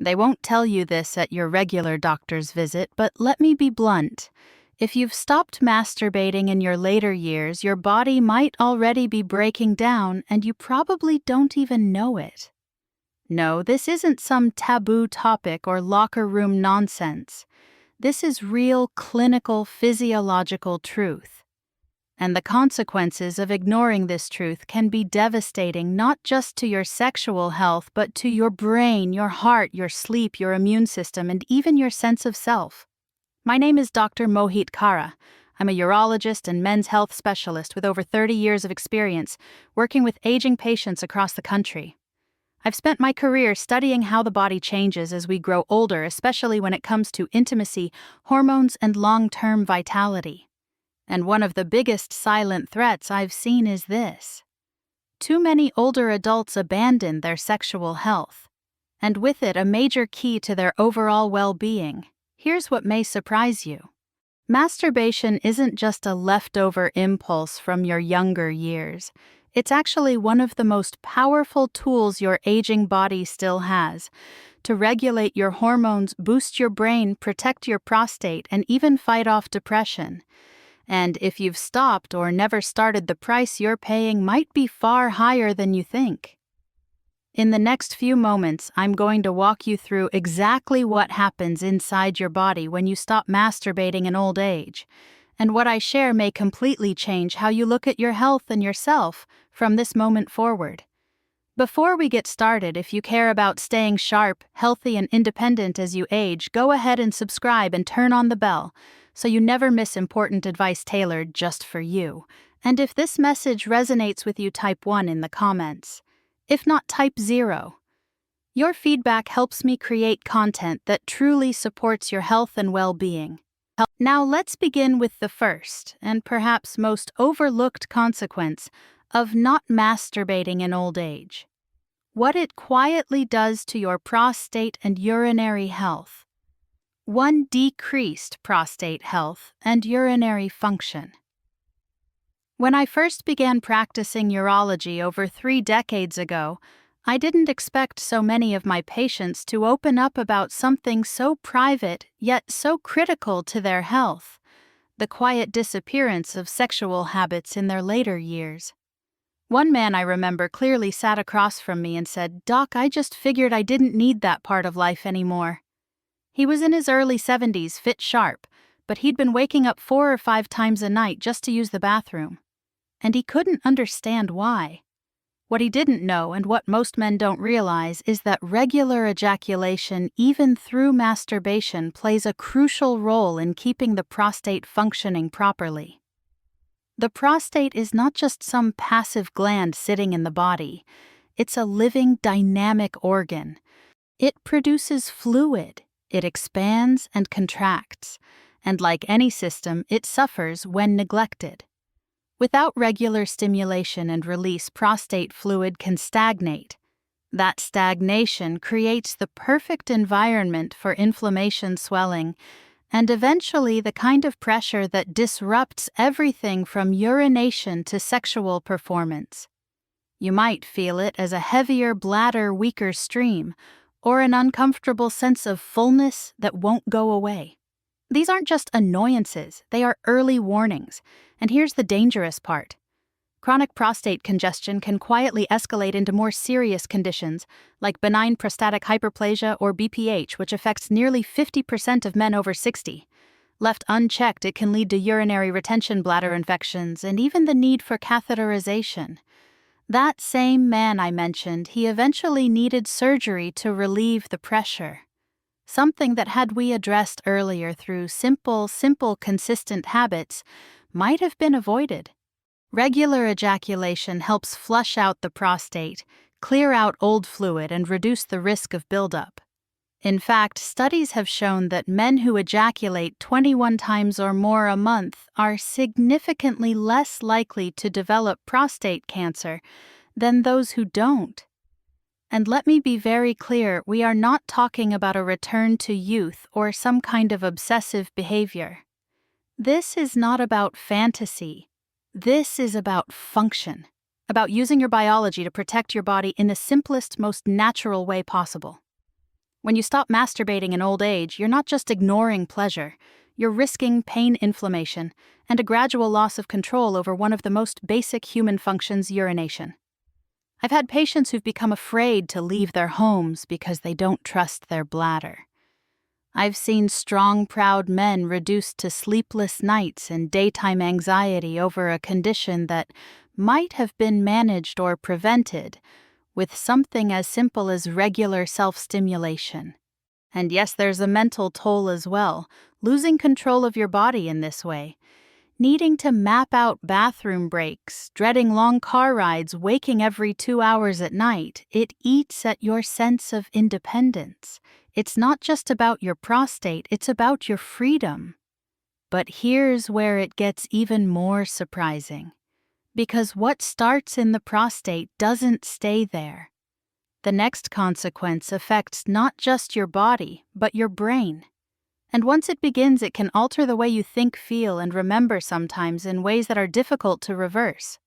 They won't tell you this at your regular doctor's visit, but let me be blunt. If you've stopped masturbating in your later years, your body might already be breaking down and you probably don't even know it. No, this isn't some taboo topic or locker room nonsense. This is real clinical physiological truth. And the consequences of ignoring this truth can be devastating not just to your sexual health, but to your brain, your heart, your sleep, your immune system, and even your sense of self. My name is Dr. Mohit Kara. I'm a urologist and men's health specialist with over 30 years of experience working with aging patients across the country. I've spent my career studying how the body changes as we grow older, especially when it comes to intimacy, hormones, and long-term vitality. And one of the biggest silent threats I've seen is this. Too many older adults abandon their sexual health, and with it a major key to their overall well-being. Here's what may surprise you. Masturbation isn't just a leftover impulse from your younger years. It's actually one of the most powerful tools your aging body still has to regulate your hormones, boost your brain, protect your prostate, and even fight off depression. And if you've stopped or never started, the price you're paying might be far higher than you think. In the next few moments, I'm going to walk you through exactly what happens inside your body when you stop masturbating in old age. And what I share may completely change how you look at your health and yourself from this moment forward. Before we get started, if you care about staying sharp, healthy, and independent as you age, go ahead and subscribe and turn on the bell so you never miss important advice tailored just for you. And if this message resonates with you, type 1 in the comments. If not, type 0. Your feedback helps me create content that truly supports your health and well-being. Now let's begin with the first, and perhaps most overlooked consequence of not masturbating in old age. What it quietly does to your prostate and urinary health. 1. Decreased prostate health and urinary function. When I first began practicing urology over 3 decades ago, I didn't expect so many of my patients to open up about something so private yet so critical to their health, the quiet disappearance of sexual habits in their later years. One man I remember clearly sat across from me and said, "Doc, I just figured I didn't need that part of life anymore." He was in his early 70s, fit sharp, but he'd been waking up 4 or 5 times a night just to use the bathroom. And he couldn't understand why. What he didn't know, and what most men don't realize, is that regular ejaculation, even through masturbation, plays a crucial role in keeping the prostate functioning properly. The prostate is not just some passive gland sitting in the body. It's a living, dynamic organ. It produces fluid. It expands and contracts, and like any system, it suffers when neglected. Without regular stimulation and release, prostate fluid can stagnate. That stagnation creates the perfect environment for inflammation, swelling, and eventually the kind of pressure that disrupts everything from urination to sexual performance. You might feel it as a heavier bladder, weaker stream, or an uncomfortable sense of fullness that won't go away. These aren't just annoyances, they are early warnings. And here's the dangerous part. Chronic prostate congestion can quietly escalate into more serious conditions, like benign prostatic hyperplasia or BPH, which affects nearly 50% of men over 60. Left unchecked, it can lead to urinary retention, bladder infections, and even the need for catheterization. That same man I mentioned, he eventually needed surgery to relieve the pressure. Something that, had we addressed earlier through simple, consistent habits, might have been avoided. Regular ejaculation helps flush out the prostate, clear out old fluid, and reduce the risk of buildup. In fact, studies have shown that men who ejaculate 21 times or more a month are significantly less likely to develop prostate cancer than those who don't. And let me be very clear, we are not talking about a return to youth or some kind of obsessive behavior. This is not about fantasy. This is about function, about using your biology to protect your body in the simplest, most natural way possible. When you stop masturbating in old age, you're not just ignoring pleasure, you're risking pain, inflammation, and a gradual loss of control over one of the most basic human functions, urination. I've had patients who've become afraid to leave their homes because they don't trust their bladder. I've seen strong, proud men reduced to sleepless nights and daytime anxiety over a condition that might have been managed or prevented with something as simple as regular self-stimulation. And yes, there's a mental toll as well, losing control of your body in this way. Needing to map out bathroom breaks, dreading long car rides, waking every 2 hours at night, it eats at your sense of independence. It's not just about your prostate, it's about your freedom. But here's where it gets even more surprising. Because what starts in the prostate doesn't stay there. The next consequence affects not just your body, but your brain. And once it begins, it can alter the way you think, feel, and remember sometimes in ways that are difficult to reverse.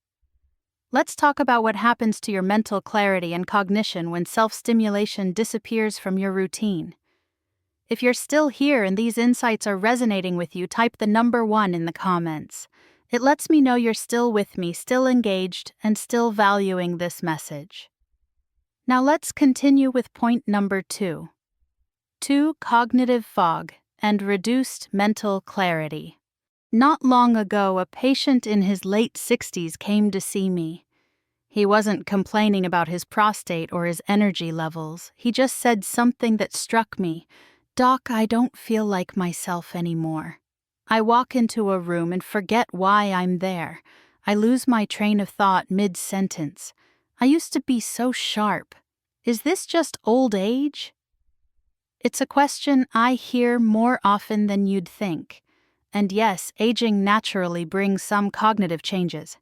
Let's talk about what happens to your mental clarity and cognition when self-stimulation disappears from your routine. If you're still here and these insights are resonating with you, type the number 1 in the comments. It lets me know you're still with me, still engaged, and still valuing this message. Now let's continue with point number 2. 2. Cognitive fog and reduced mental clarity. Not long ago, a patient in his late 60s came to see me. He wasn't complaining about his prostate or his energy levels. He just said something that struck me. "Doc, I don't feel like myself anymore. I walk into a room and forget why I'm there. I lose my train of thought mid-sentence. I used to be so sharp. Is this just old age?" It's a question I hear more often than you'd think. And yes, aging naturally brings some cognitive changes.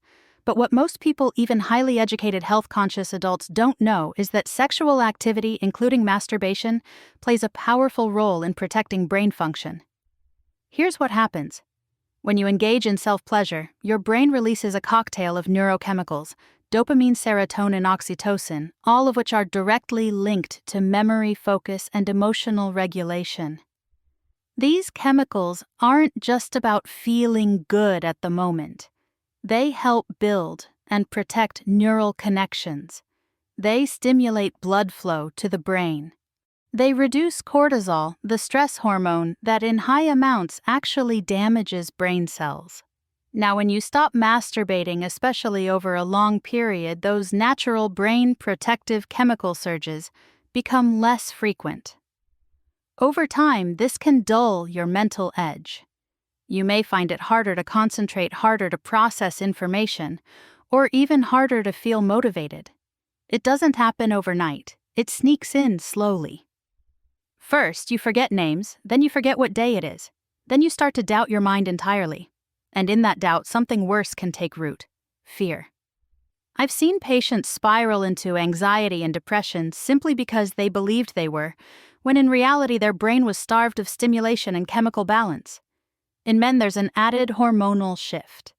But what most people, even highly educated health-conscious adults, don't know is that sexual activity, including masturbation, plays a powerful role in protecting brain function. Here's what happens. When you engage in self-pleasure, your brain releases a cocktail of neurochemicals, dopamine, serotonin, oxytocin, all of which are directly linked to memory, focus, and emotional regulation. These chemicals aren't just about feeling good at the moment. They help build and protect neural connections. They stimulate blood flow to the brain. They reduce cortisol, the stress hormone that in high amounts actually damages brain cells. Now, when you stop masturbating, especially over a long period, those natural brain protective chemical surges become less frequent. Over time, this can dull your mental edge. You may find it harder to concentrate, harder to process information, or even harder to feel motivated. It doesn't happen overnight. It sneaks in slowly. First, you forget names, then you forget what day it is. Then you start to doubt your mind entirely. And in that doubt, something worse can take root: fear. I've seen patients spiral into anxiety and depression simply because they believed they were, when in reality their brain was starved of stimulation and chemical balance. In men, there's an added hormonal shift.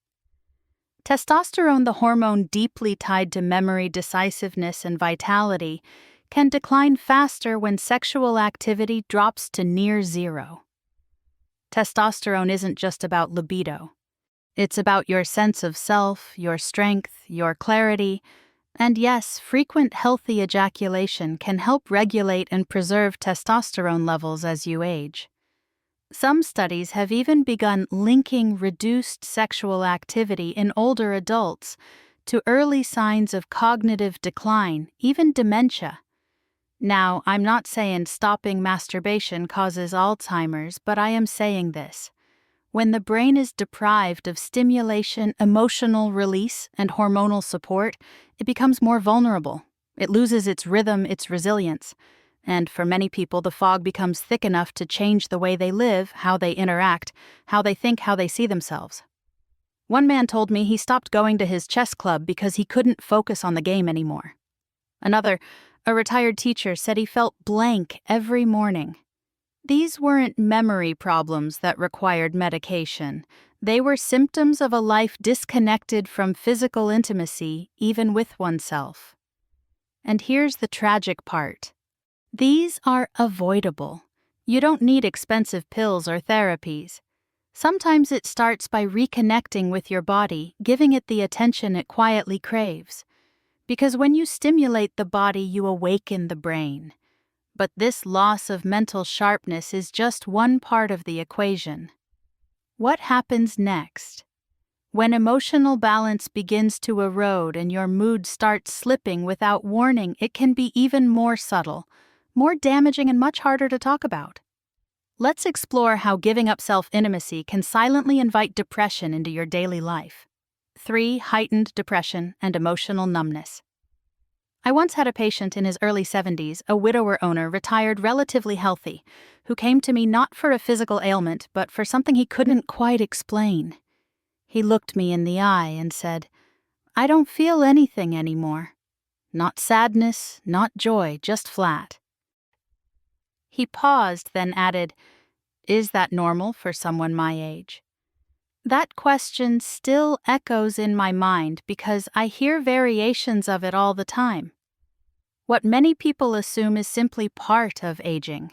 Testosterone, the hormone deeply tied to memory, decisiveness, and vitality, can decline faster when sexual activity drops to near zero. Testosterone isn't just about libido. It's about your sense of self, your strength, your clarity, and yes, frequent healthy ejaculation can help regulate and preserve testosterone levels as you age. Some studies have even begun linking reduced sexual activity in older adults to early signs of cognitive decline, even dementia. Now, I'm not saying stopping masturbation causes Alzheimer's, but I am saying this. When the brain is deprived of stimulation, emotional release, and hormonal support, it becomes more vulnerable. It loses its rhythm, its resilience. And for many people, the fog becomes thick enough to change the way they live, how they interact, how they think, how they see themselves. One man told me he stopped going to his chess club because he couldn't focus on the game anymore. Another, a retired teacher, said he felt blank every morning. These weren't memory problems that required medication. They were symptoms of a life disconnected from physical intimacy, even with oneself. And here's the tragic part. These are avoidable. You don't need expensive pills or therapies. Sometimes it starts by reconnecting with your body, giving it the attention it quietly craves. Because when you stimulate the body, you awaken the brain. But this loss of mental sharpness is just one part of the equation. What happens next? When emotional balance begins to erode and your mood starts slipping without warning, it can be even more subtle, more damaging, and much harder to talk about. Let's explore how giving up self-intimacy can silently invite depression into your daily life. 3. Heightened depression and emotional numbness. I once had a patient in his early 70s, a widower owner, retired relatively healthy, who came to me not for a physical ailment, but for something he couldn't quite explain. He looked me in the eye and said, "I don't feel anything anymore. Not sadness, not joy, just flat." He paused, then added, "Is that normal for someone my age?" That question still echoes in my mind because I hear variations of it all the time. What many people assume is simply part of aging.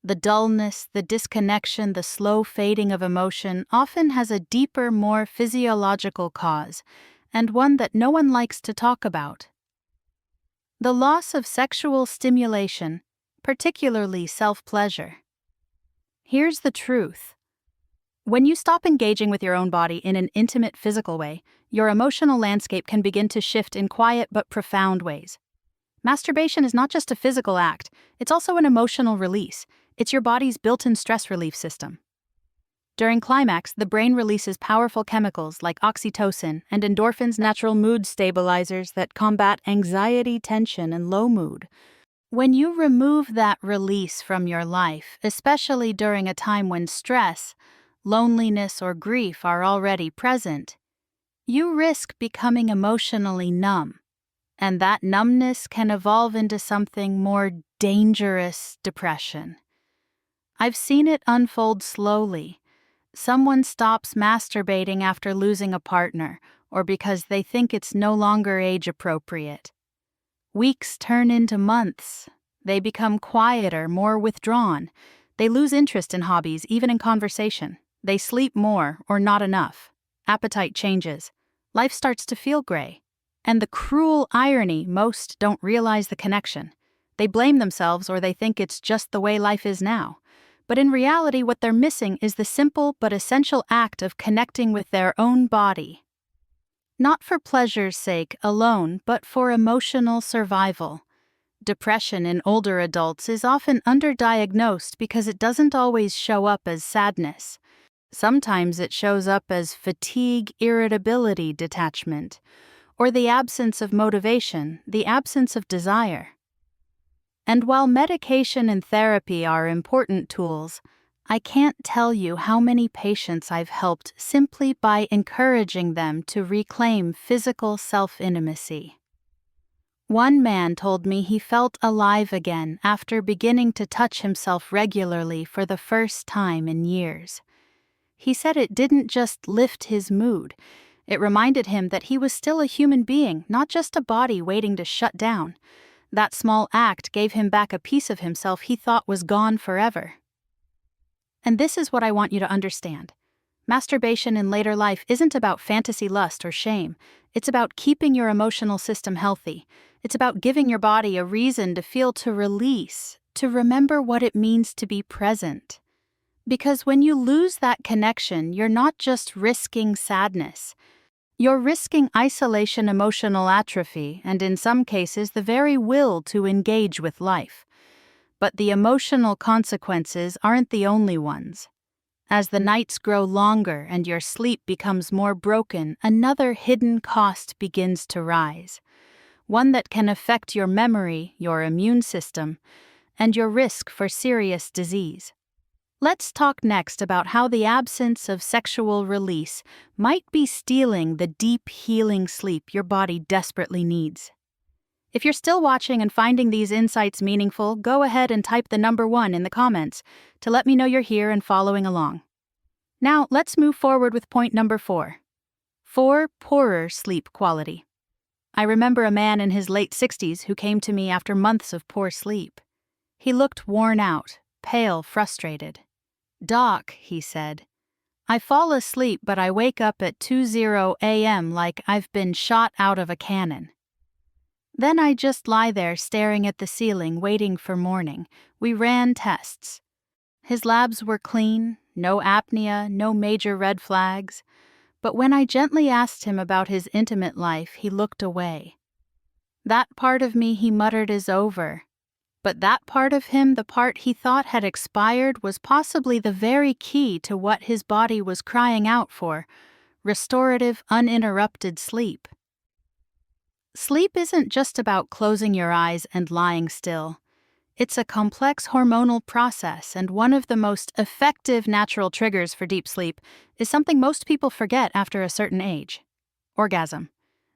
The dullness, the disconnection, the slow fading of emotion often has a deeper, more physiological cause, and one that no one likes to talk about. The loss of sexual stimulation, particularly self-pleasure. Here's the truth. When you stop engaging with your own body in an intimate physical way, your emotional landscape can begin to shift in quiet but profound ways. Masturbation is not just a physical act, it's also an emotional release. It's your body's built-in stress relief system. During climax, the brain releases powerful chemicals like oxytocin and endorphins, natural mood stabilizers that combat anxiety, tension, and low mood. When you remove that release from your life, especially during a time when stress, loneliness, or grief are already present, you risk becoming emotionally numb. And that numbness can evolve into something more dangerous: depression. I've seen it unfold slowly. Someone stops masturbating after losing a partner, or because they think it's no longer age-appropriate. Weeks turn into months. They become quieter, more withdrawn. They lose interest in hobbies, even in conversation. They sleep more, or not enough. Appetite changes. Life starts to feel gray. And the cruel irony, most don't realize the connection. They blame themselves, or they think it's just the way life is now. But in reality, what they're missing is the simple but essential act of connecting with their own body. Not for pleasure's sake alone, but for emotional survival. Depression in older adults is often underdiagnosed because it doesn't always show up as sadness. Sometimes it shows up as fatigue, irritability, detachment, or the absence of motivation, the absence of desire. And while medication and therapy are important tools, I can't tell you how many patients I've helped simply by encouraging them to reclaim physical self-intimacy. One man told me he felt alive again after beginning to touch himself regularly for the first time in years. He said it didn't just lift his mood. It reminded him that he was still a human being, not just a body waiting to shut down. That small act gave him back a piece of himself he thought was gone forever. And this is what I want you to understand. Masturbation in later life isn't about fantasy lust or shame. It's about keeping your emotional system healthy. It's about giving your body a reason to feel, to release, to remember what it means to be present. Because when you lose that connection, you're not just risking sadness. You're risking isolation, emotional atrophy, and in some cases, the very will to engage with life. But the emotional consequences aren't the only ones. As the nights grow longer and your sleep becomes more broken, another hidden cost begins to rise. One that can affect your memory, your immune system, and your risk for serious disease. Let's talk next about how the absence of sexual release might be stealing the deep, healing sleep your body desperately needs. If you're still watching and finding these insights meaningful, go ahead and type the number 1 in the comments to let me know you're here and following along. Now, let's move forward with point number 4. 4. Poorer sleep quality. I remember a man in his late 60s who came to me after months of poor sleep. He looked worn out, pale, frustrated. "Doc," he said, "I fall asleep but I wake up at 2:00 a.m. like I've been shot out of a cannon. Then I just lie there staring at the ceiling waiting for morning. We ran tests. His labs were clean, no apnea, no major red flags. But when I gently asked him about his intimate life, he looked away. That part of me, he muttered, is over. But that part of him, the part he thought had expired, was possibly the very key to what his body was crying out for: restorative, uninterrupted sleep. Sleep isn't just about closing your eyes and lying still. It's a complex hormonal process, and one of the most effective natural triggers for deep sleep is something most people forget after a certain age: orgasm.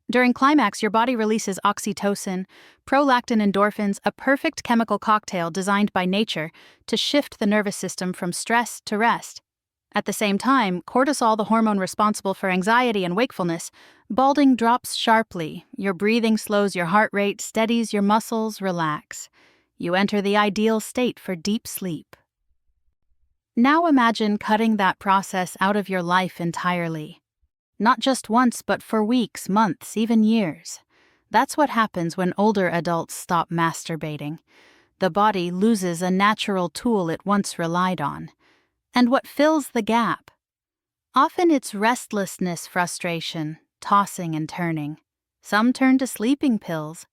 During climax, your body releases oxytocin, prolactin, endorphins, a perfect chemical cocktail designed by nature to shift the nervous system from stress to rest. At the same time, cortisol, the hormone responsible for anxiety and wakefulness, balding drops sharply. Your breathing slows your heart rate, steadies your muscles, relax. You enter the ideal state for deep sleep. Now imagine cutting that process out of your life entirely. Not just once, but for weeks, months, even years. That's what happens when older adults stop masturbating. The body loses a natural tool it once relied on. And what fills the gap? Often it's restlessness, frustration, tossing and turning. Some turn to sleeping pills.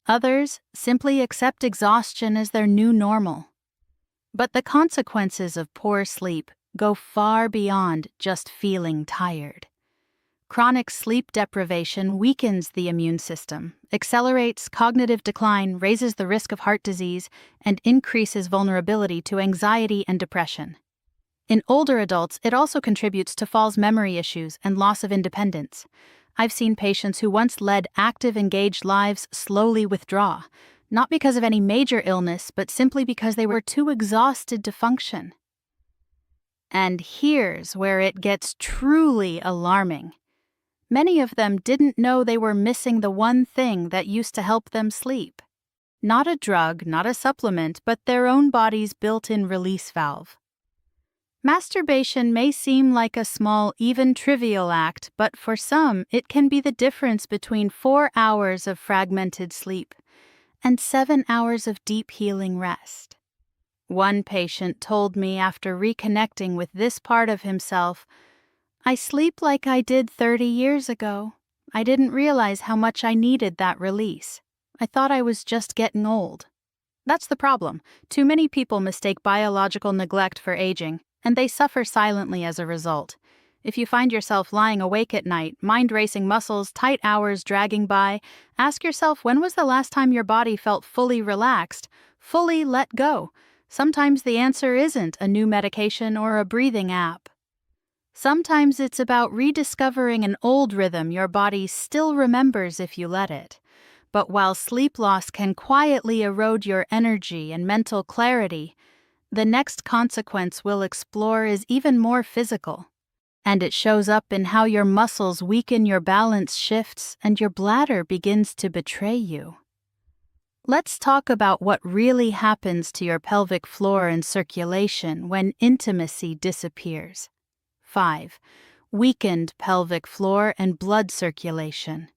Others simply accept exhaustion as their new normal. But the consequences of poor sleep go far beyond just feeling tired. Chronic sleep deprivation weakens the immune system, accelerates cognitive decline, raises the risk of heart disease, and increases vulnerability to anxiety and depression. In older adults, it also contributes to false memory issues and loss of independence. I've seen patients who once led active, engaged lives slowly withdraw, not because of any major illness, but simply because they were too exhausted to function. And here's where it gets truly alarming. Many of them didn't know they were missing the one thing that used to help them sleep. Not a drug, not a supplement, but their own body's built-in release valve. Masturbation may seem like a small, even trivial act, but for some, it can be the difference between 4 hours of fragmented sleep and 7 hours of deep healing rest. One patient told me after reconnecting with this part of himself, "I sleep like I did 30 years ago. I didn't realize how much I needed that release. I thought I was just getting old." That's the problem. Too many people mistake biological neglect for aging, and they suffer silently as a result. If you find yourself lying awake at night, mind racing, muscles, tight hours dragging by, ask yourself, when was the last time your body felt fully relaxed, fully let go? Sometimes the answer isn't a new medication or a breathing app. Sometimes it's about rediscovering an old rhythm your body still remembers if you let it. But while sleep loss can quietly erode your energy and mental clarity, the next consequence we'll explore is even more physical. And it shows up in how your muscles weaken, your balance shifts, and your bladder begins to betray you. Let's talk about what really happens to your pelvic floor and circulation when intimacy disappears. 5. Weakened pelvic floor and blood circulation.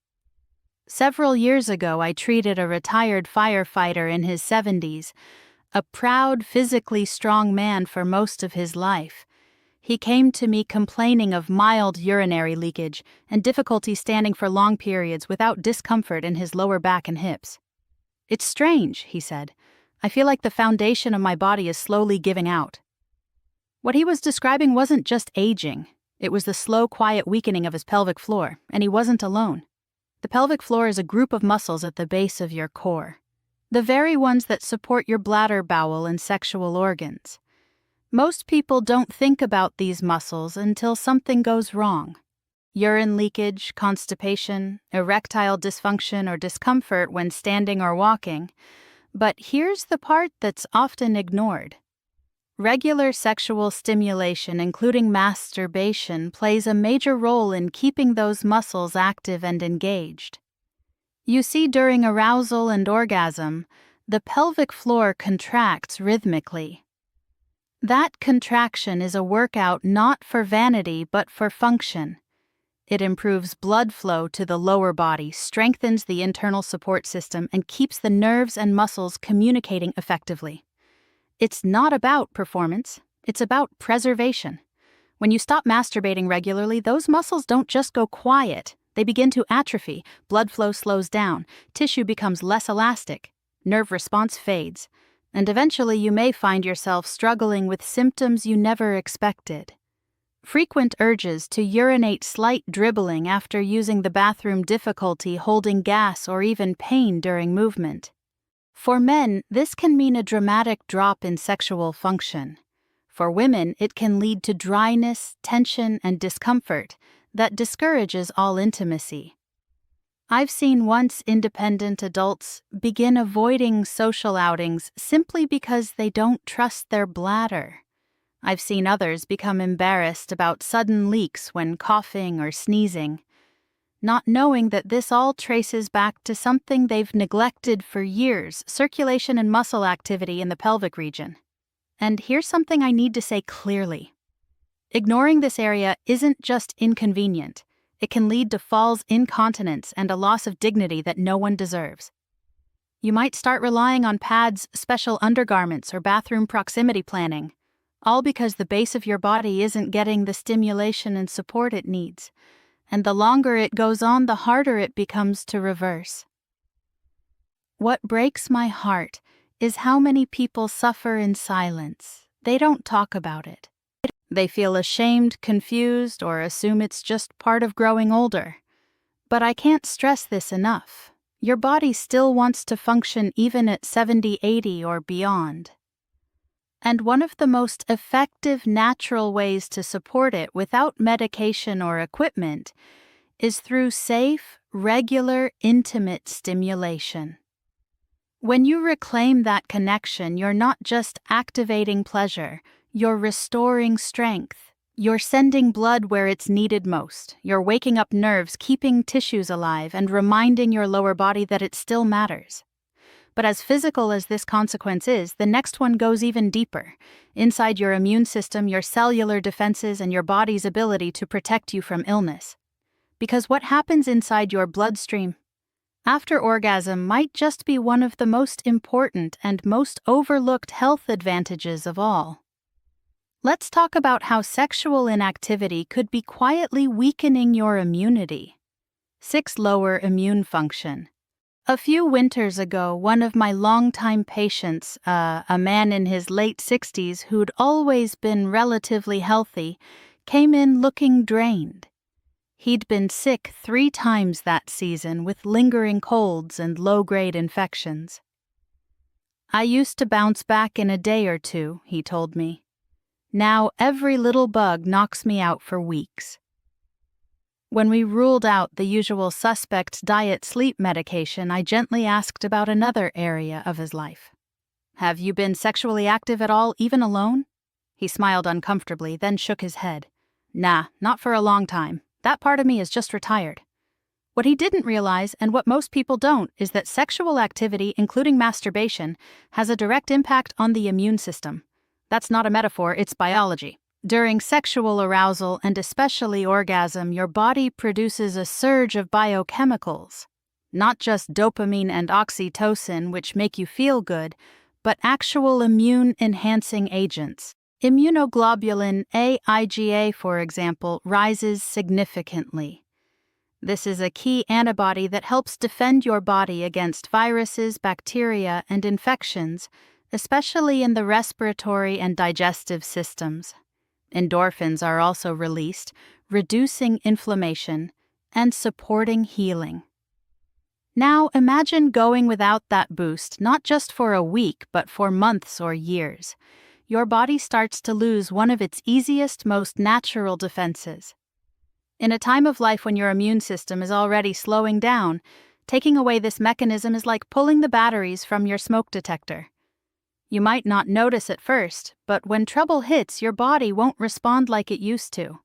Several years ago, I treated a retired firefighter in his 70s, a proud, physically strong man for most of his life. He came to me complaining of mild urinary leakage and difficulty standing for long periods without discomfort in his lower back and hips. "It's strange," he said. "I feel like the foundation of my body is slowly giving out." What he was describing wasn't just aging. It was the slow, quiet weakening of his pelvic floor, and he wasn't alone. The pelvic floor is a group of muscles at the base of your core, the very ones that support your bladder, bowel, and sexual organs. Most people don't think about these muscles until something goes wrong. Urine leakage, constipation, erectile dysfunction, or discomfort when standing or walking. But here's the part that's often ignored. Regular sexual stimulation, including masturbation, plays a major role in keeping those muscles active and engaged. You see, during arousal and orgasm, the pelvic floor contracts rhythmically. That contraction is a workout not for vanity but for function. It improves blood flow to the lower body, strengthens the internal support system, and keeps the nerves and muscles communicating effectively. It's not about performance, it's about preservation. When you stop masturbating regularly, those muscles don't just go quiet. They begin to atrophy, blood flow slows down, tissue becomes less elastic, nerve response fades, and eventually you may find yourself struggling with symptoms you never expected. Frequent urges to urinate, slight dribbling after using the bathroom, difficulty holding gas, or even pain during movement. For men, this can mean a dramatic drop in sexual function. For women, it can lead to dryness, tension, and discomfort that discourages all intimacy. I've seen once independent adults begin avoiding social outings simply because they don't trust their bladder. I've seen others become embarrassed about sudden leaks when coughing or sneezing, not knowing that this all traces back to something they've neglected for years: circulation and muscle activity in the pelvic region. And here's something I need to say clearly. Ignoring this area isn't just inconvenient. It can lead to falls, incontinence, and a loss of dignity that no one deserves. You might start relying on pads, special undergarments, or bathroom proximity planning, all because the base of your body isn't getting the stimulation and support it needs. And the longer it goes on, the harder it becomes to reverse. What breaks my heart is how many people suffer in silence. They don't talk about it. They feel ashamed, confused, or assume it's just part of growing older. But I can't stress this enough. Your body still wants to function even at 70, 80, or beyond. And one of the most effective natural ways to support it without medication or equipment is through safe, regular, intimate stimulation. When you reclaim that connection, you're not just activating pleasure, you're restoring strength. You're sending blood where it's needed most. You're waking up nerves, keeping tissues alive, and reminding your lower body that it still matters. But as physical as this consequence is, the next one goes even deeper, inside your immune system, your cellular defenses, and your body's ability to protect you from illness. Because what happens inside your bloodstream after orgasm might just be one of the most important and most overlooked health advantages of all. Let's talk about how sexual inactivity could be quietly weakening your immunity. 6. Lower immune function. A few winters ago, one of my longtime patients, a man in his late 60s who'd always been relatively healthy, came in looking drained. He'd been sick 3 times that season with lingering colds and low-grade infections. I used to bounce back in a day or two, he told me. Now every little bug knocks me out for weeks. When we ruled out the usual suspect diet sleep medication, I gently asked about another area of his life. Have you been sexually active at all, even alone? He smiled uncomfortably, then shook his head. Nah, not for a long time. That part of me is just retired. What he didn't realize, and what most people don't, is that sexual activity, including masturbation, has a direct impact on the immune system. That's not a metaphor, it's biology. During sexual arousal, and especially orgasm, your body produces a surge of biochemicals. Not just dopamine and oxytocin, which make you feel good, but actual immune-enhancing agents. Immunoglobulin A, IgA, for example, rises significantly. This is a key antibody that helps defend your body against viruses, bacteria, and infections, especially in the respiratory and digestive systems. Endorphins are also released, reducing inflammation and supporting healing. Now imagine going without that boost, not just for a week, but for months or years. Your body starts to lose one of its easiest, most natural defenses. In a time of life when your immune system is already slowing down, taking away this mechanism is like pulling the batteries from your smoke detector. You might not notice at first, but when trouble hits, your body won't respond like it used to.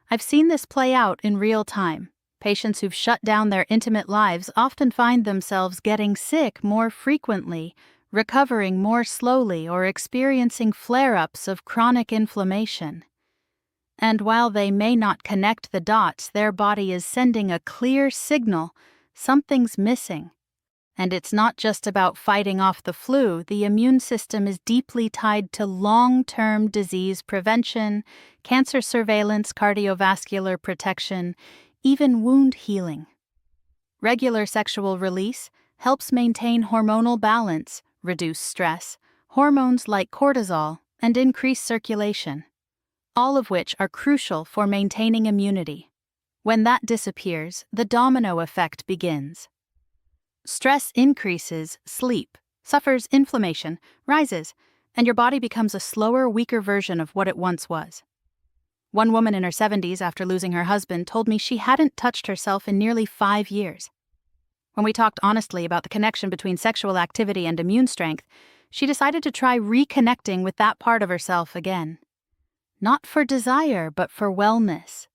I've seen this play out in real time. Patients who've shut down their intimate lives often find themselves getting sick more frequently, recovering more slowly, or experiencing flare-ups of chronic inflammation. And while they may not connect the dots, their body is sending a clear signal: something's missing. And it's not just about fighting off the flu. The immune system is deeply tied to long-term disease prevention, cancer surveillance, cardiovascular protection, even wound healing. Regular sexual release helps maintain hormonal balance, reduce stress, hormones like cortisol, and increase circulation, all of which are crucial for maintaining immunity. When that disappears, the domino effect begins. Stress increases, sleep suffers, inflammation rises, and your body becomes a slower, weaker version of what it once was. One woman in her 70s, after losing her husband, told me she hadn't touched herself in nearly 5 years. When we talked honestly about the connection between sexual activity and immune strength, she decided to try reconnecting with that part of herself again. Not for desire, but for wellness.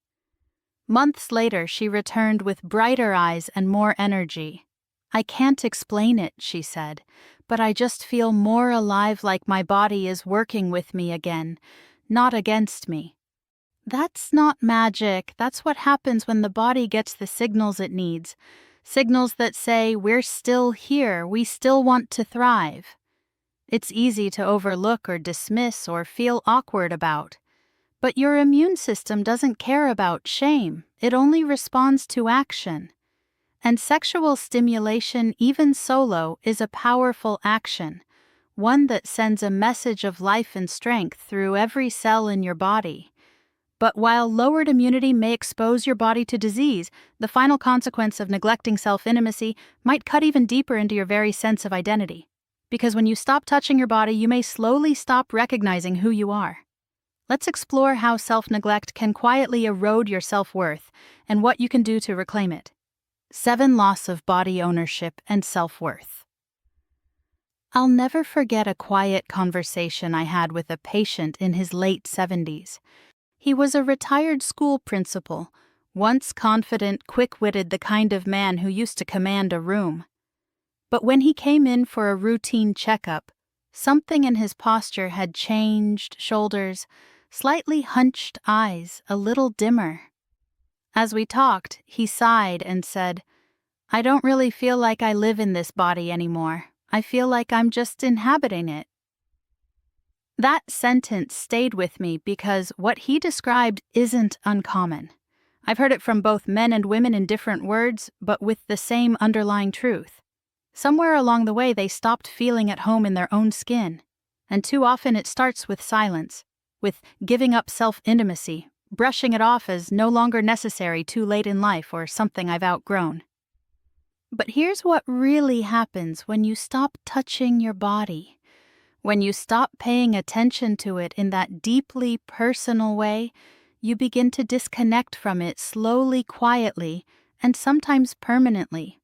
Months later, she returned with brighter eyes and more energy. "I can't explain it," she said, "but I just feel more alive, like my body is working with me again, not against me." That's not magic. That's what happens when the body gets the signals it needs. Signals that say, we're still here, we still want to thrive. It's easy to overlook or dismiss or feel awkward about. But your immune system doesn't care about shame. It only responds to action. And sexual stimulation, even solo, is a powerful action, one that sends a message of life and strength through every cell in your body. But while lowered immunity may expose your body to disease, the final consequence of neglecting self-intimacy might cut even deeper into your very sense of identity. Because when you stop touching your body, you may slowly stop recognizing who you are. Let's explore how self-neglect can quietly erode your self-worth and what you can do to reclaim it. 7 Loss of body ownership and self-worth. I'll never forget a quiet conversation I had with a patient in his late 70s. He was a retired school principal, once confident, quick-witted, the kind of man who used to command a room. But when he came in for a routine checkup, something in his posture had changed: shoulders, slightly hunched eyes, a little dimmer. As we talked, he sighed and said, "I don't really feel like I live in this body anymore. I feel like I'm just inhabiting it." That sentence stayed with me because what he described isn't uncommon. I've heard it from both men and women in different words, but with the same underlying truth. Somewhere along the way, they stopped feeling at home in their own skin. And too often it starts with silence, with giving up self-intimacy, brushing it off as no longer necessary, too late in life, or something I've outgrown. But here's what really happens when you stop touching your body. When you stop paying attention to it in that deeply personal way, you begin to disconnect from it slowly, quietly, and sometimes permanently.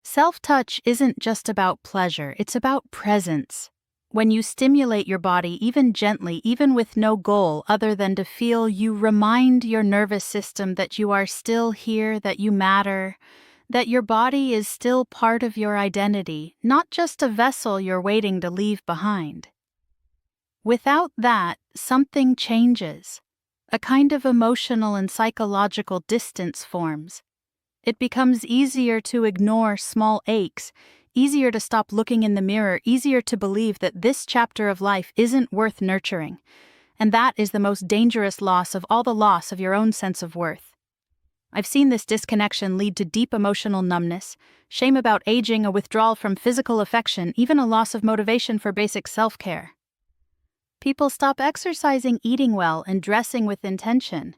Self-touch isn't just about pleasure, it's about presence. When you stimulate your body, even gently, even with no goal other than to feel, you remind your nervous system that you are still here, that you matter, that your body is still part of your identity, not just a vessel you're waiting to leave behind. Without that, something changes. A kind of emotional and psychological distance forms. It becomes easier to ignore small aches, easier to stop looking in the mirror, easier to believe that this chapter of life isn't worth nurturing. And that is the most dangerous loss of all, the loss of your own sense of worth. I've seen this disconnection lead to deep emotional numbness, shame about aging, a withdrawal from physical affection, even a loss of motivation for basic self-care. People stop exercising, eating well, and dressing with intention.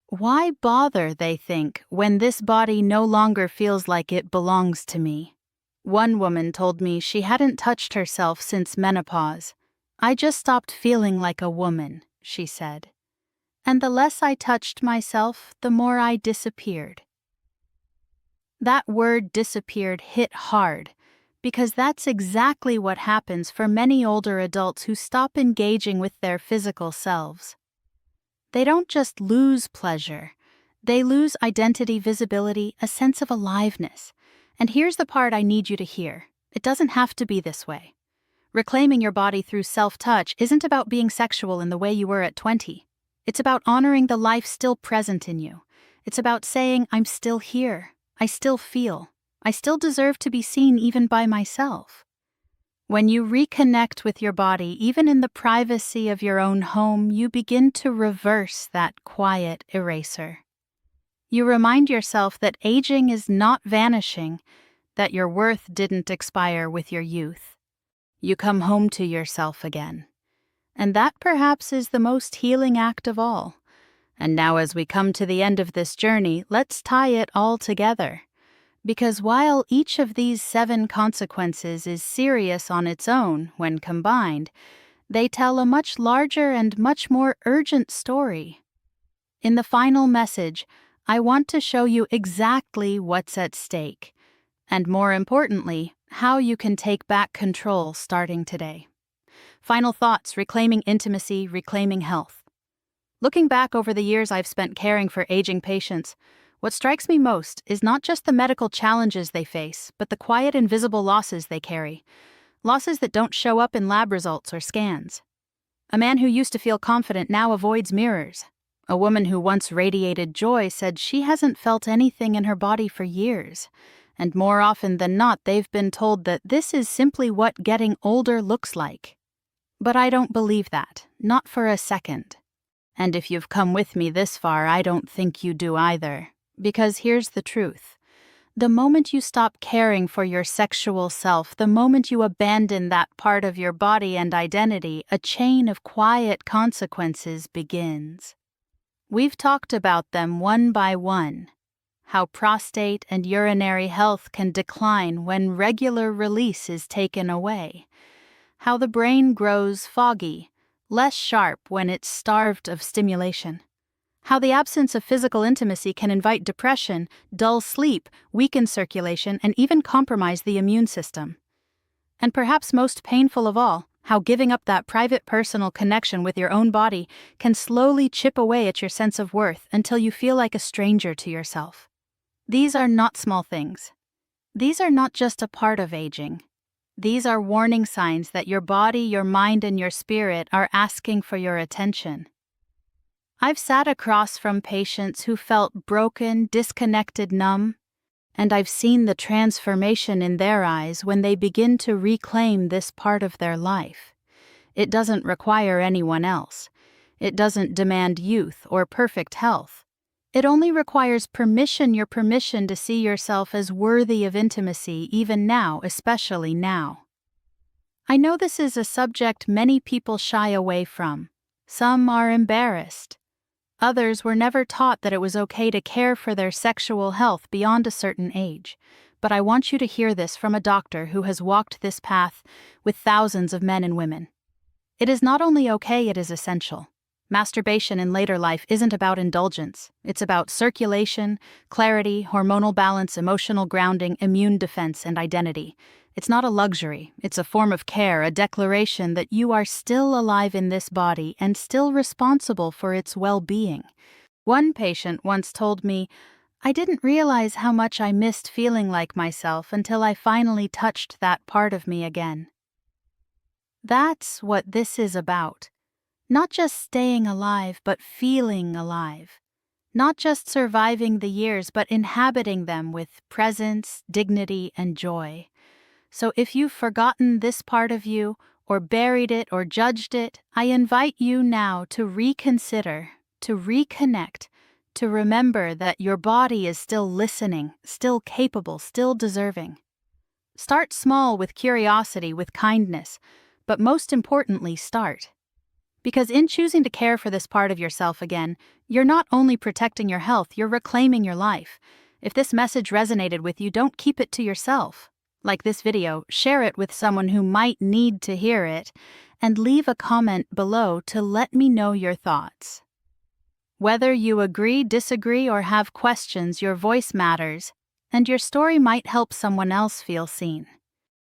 Why bother, they think, when this body no longer feels like it belongs to me? One woman told me she hadn't touched herself since menopause. "I just stopped feeling like a woman," she said. "And the less I touched myself, the more I disappeared." That word "disappeared" hit hard, because that's exactly what happens for many older adults who stop engaging with their physical selves. They don't just lose pleasure, They lose identity, visibility, a sense of aliveness. And here's the part I need you to hear. It doesn't have to be this way. Reclaiming your body through self-touch isn't about being sexual in the way you were at 20. It's about honoring the life still present in you. It's about saying, I'm still here. I still feel. I still deserve to be seen even by myself. When you reconnect with your body, even in the privacy of your own home, you begin to reverse that quiet eraser. You remind yourself that aging is not vanishing, that your worth didn't expire with your youth. You come home to yourself again. And that perhaps is the most healing act of all. And now as we come to the end of this journey, let's tie it all together. Because while each of these 7 consequences is serious on its own when combined, they tell a much larger and much more urgent story. In the final message, I want to show you exactly what's at stake, and more importantly, how you can take back control starting today. Final thoughts: reclaiming intimacy, reclaiming health. Looking back over the years I've spent caring for aging patients, what strikes me most is not just the medical challenges they face, but the quiet, invisible losses they carry. Losses that don't show up in lab results or scans. A man who used to feel confident now avoids mirrors. A woman who once radiated joy said she hasn't felt anything in her body for years. And more often than not, they've been told that this is simply what getting older looks like. But I don't believe that, not for a second. And if you've come with me this far, I don't think you do either. Because here's the truth. The moment you stop caring for your sexual self, the moment you abandon that part of your body and identity, a chain of quiet consequences begins. We've talked about them one by one. How prostate and urinary health can decline when regular release is taken away. How the brain grows foggy, less sharp when it's starved of stimulation. How the absence of physical intimacy can invite depression, dull sleep, weaken circulation, and even compromise the immune system. And perhaps most painful of all, how giving up that private personal connection with your own body can slowly chip away at your sense of worth until you feel like a stranger to yourself. These are not small things. These are not just a part of aging. These are warning signs that your body, your mind, and your spirit are asking for your attention. I've sat across from patients who felt broken, disconnected, numb, and I've seen the transformation in their eyes when they begin to reclaim this part of their life. It doesn't require anyone else. It doesn't demand youth or perfect health. It only requires permission, your permission to see yourself as worthy of intimacy even now, especially now. I know this is a subject many people shy away from. Some are embarrassed. Others were never taught that it was okay to care for their sexual health beyond a certain age. But I want you to hear this from a doctor who has walked this path with thousands of men and women. It is not only okay, it is essential. Masturbation in later life isn't about indulgence. It's about circulation, clarity, hormonal balance, emotional grounding, immune defense, and identity. It's not a luxury. It's a form of care, a declaration that you are still alive in this body and still responsible for its well-being. One patient once told me, "I didn't realize how much I missed feeling like myself until I finally touched that part of me again." That's what this is about. Not just staying alive, but feeling alive. Not just surviving the years, but inhabiting them with presence, dignity, and joy. So if you've forgotten this part of you, or buried it, or judged it, I invite you now to reconsider, to reconnect, to remember that your body is still listening, still capable, still deserving. Start small with curiosity, with kindness, but most importantly, start. Because in choosing to care for this part of yourself again, you're not only protecting your health, you're reclaiming your life. If this message resonated with you, don't keep it to yourself. Like this video, share it with someone who might need to hear it, and leave a comment below to let me know your thoughts. Whether you agree, disagree, or have questions, your voice matters, and your story might help someone else feel seen.